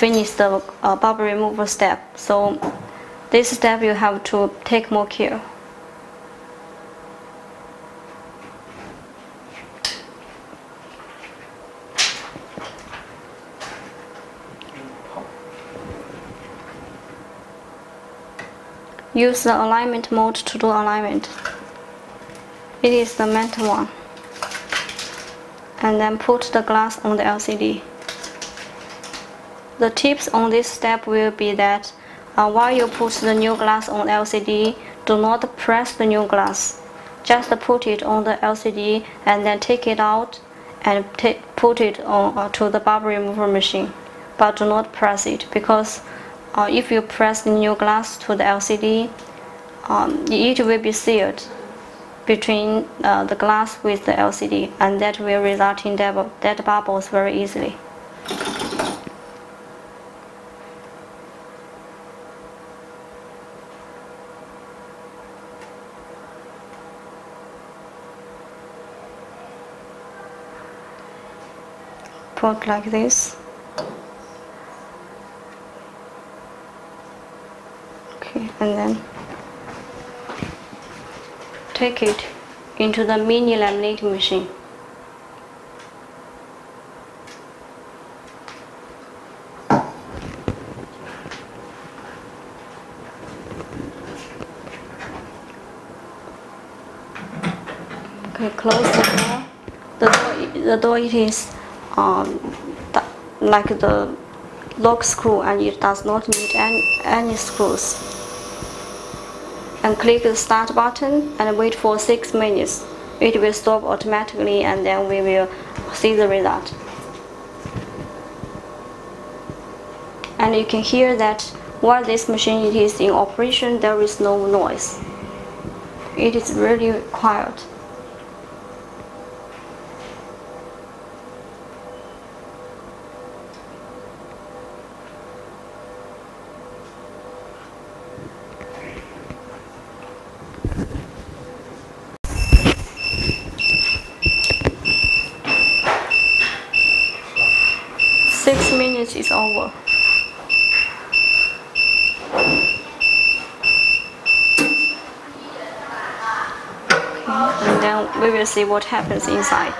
finish the bubble removal step. So this step you have to take more care. Use the alignment mode to do alignment. It is the metal one. And then put the glass on the LCD. The tips on this step will be that while you put the new glass on LCD, do not press the new glass. Just put it on the LCD and then take it out and put it on to the bubble remover machine. But do not press it, because if you press the new glass to the LCD, it will be sealed between the glass with the LCD, and that will result in dead bubbles very easily. Put like this. Okay, and then take it into the mini laminating machine. Okay, close the door. The door it is like the lock screw, and it does not need any screws. And click the start button and wait for 6 minutes. It will stop automatically, and then we will see the result. And you can hear that while this machine is in operation, there is no noise. It is really quiet. Is over. Okay, and then we will see what happens inside.